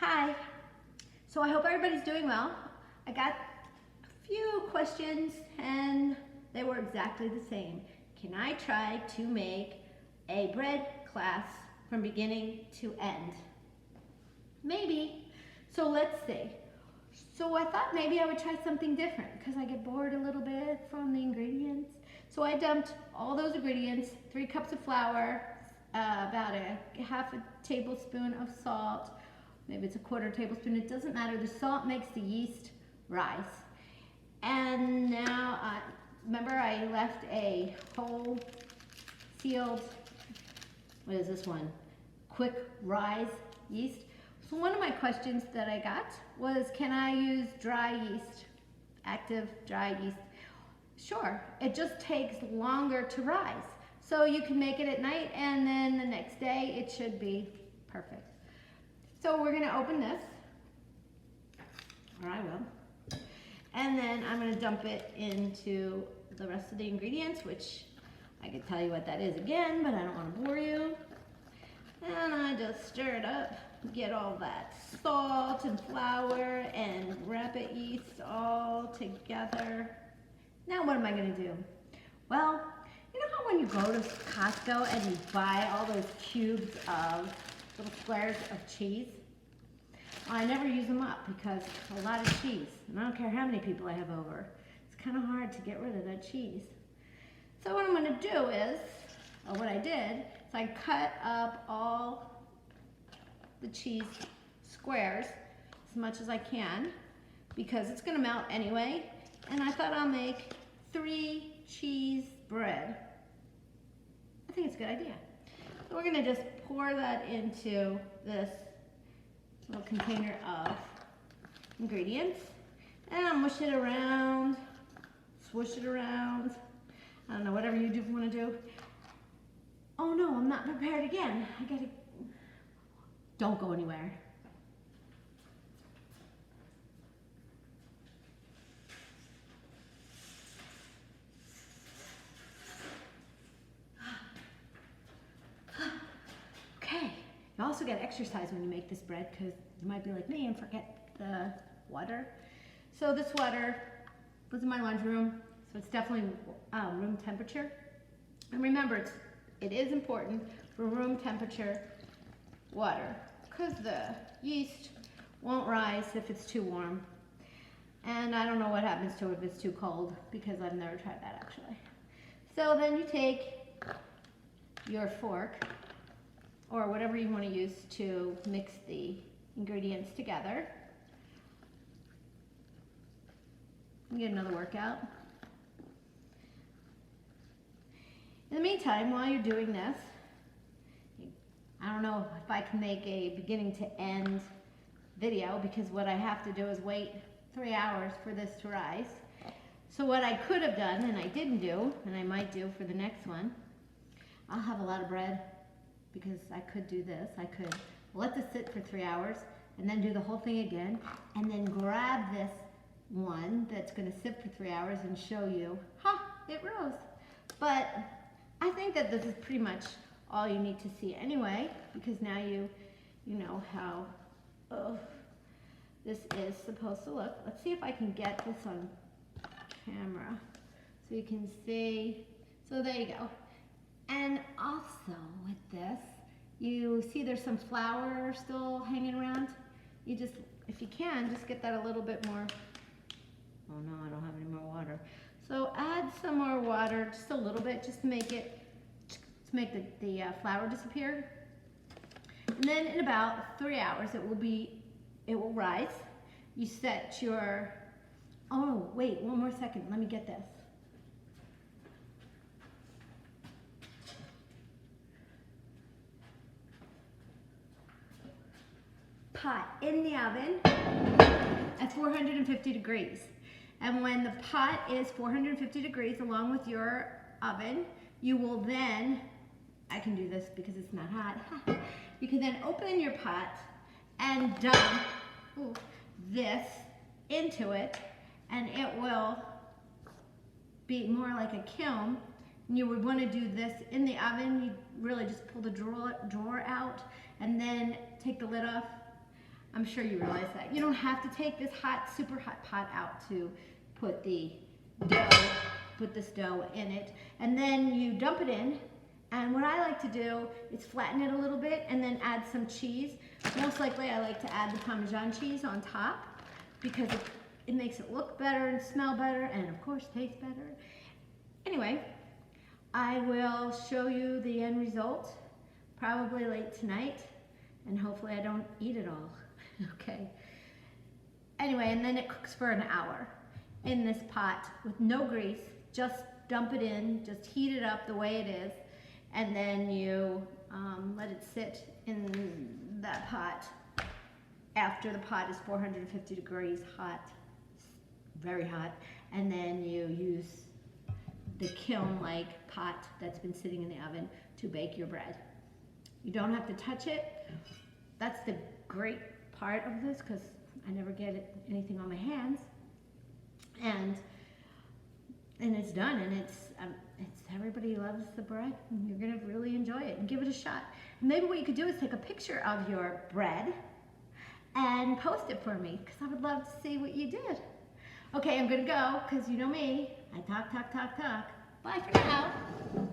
Hi. So I hope everybody's doing well. I got a few questions and they were exactly the same. Can I try to make a bread class from beginning to end? Maybe. So let's see. So I thought maybe I would try something different because I get bored a little bit from the ingredients. So I dumped all those ingredients, 3 cups of flour, about a half a tablespoon of salt, maybe it's a 1/4 tablespoon, it doesn't matter. The salt makes the yeast rise. And now, remember I left a whole sealed, what is this one? Quick rise yeast. So one of my questions that I got was, can I use dry yeast, active dry yeast? Sure, it just takes longer to rise. So you can make it at night and then the next day it should be perfect. So we're gonna open this, or I will, and then I'm gonna dump it into the rest of the ingredients, which I could tell you what that is again, but I don't wanna bore you. And I just stir it up, get all that salt and flour and rabbit yeast all together. Now what am I gonna do? Well, you know how when you go to Costco and you buy all those cubes of little squares of cheese? Well, I never use them up because a lot of cheese, and I don't care how many people I have over. It's kind of hard to get rid of that cheese. So what I'm gonna do is, or what I did, is I cut up all the cheese squares as much as I can because it's gonna melt anyway, and I thought I'll make 3 cheese bread. I think it's a good idea. So we're gonna just pour that into this little container of ingredients and I'll mush it around, swoosh it around. I don't know, whatever you do want to do. Oh no, I'm not prepared again. Don't go anywhere. You also get exercise when you make this bread because you might be like me and forget the water. So this water was in my lunch room, so it's definitely room temperature. And remember, it is important for room temperature water because the yeast won't rise if it's too warm. And I don't know what happens to it if it's too cold because I've never tried that actually. So then you take your fork or whatever you want to use to mix the ingredients together. Get another workout. In the meantime, while you're doing this, I don't know if I can make a beginning to end video because what I have to do is wait 3 hours for this to rise. So what I could have done, and I didn't do, and I might do for the next one, I'll have a lot of bread. Because I could do this, I could let this sit for 3 hours and then do the whole thing again and then grab this one that's gonna sit for 3 hours and show you, it rose. But I think that this is pretty much all you need to see anyway, because now you know how this is supposed to look. Let's see if I can get this on camera so you can see. So there you go. And also with this, you see there's some flour still hanging around. You just, if you can, just get that a little bit more. Oh no, I don't have any more water. So add some more water, just a little bit, just to make the flour disappear. And then in about 3 hours, it will rise. You set your, oh wait, one more second, let me get this. Pot in the oven at 450 degrees. And when the pot is 450 degrees along with your oven, you will then, I can do this because it's not hot, you can then open your pot and dump this into it and it will be more like a kiln. And you would want to do this in the oven. You really just pull the drawer out and then take the lid off. I'm sure you realize that. You don't have to take this hot, super hot pot out to put the this dough in it. And then you dump it in. And what I like to do is flatten it a little bit and then add some cheese. Most likely I like to add the Parmesan cheese on top because it makes it look better and smell better and of course taste better. Anyway, I will show you the end result probably late tonight and hopefully I don't eat it all. Okay. Anyway, and then it cooks for an hour in this pot with no grease. Just dump it in, just heat it up the way it is. And then you let it sit in that pot after the pot is 450 degrees hot, very hot, and then you use the kiln-like pot that's been sitting in the oven to bake your bread. You don't have to touch it. That's the great part of this because I never get anything on my hands. And it's done, and it's everybody loves the bread, and you're gonna really enjoy it and give it a shot. Maybe what you could do is take a picture of your bread and post it for me, because I would love to see what you did. Okay, I'm gonna go, because you know me, I talk. Bye for now.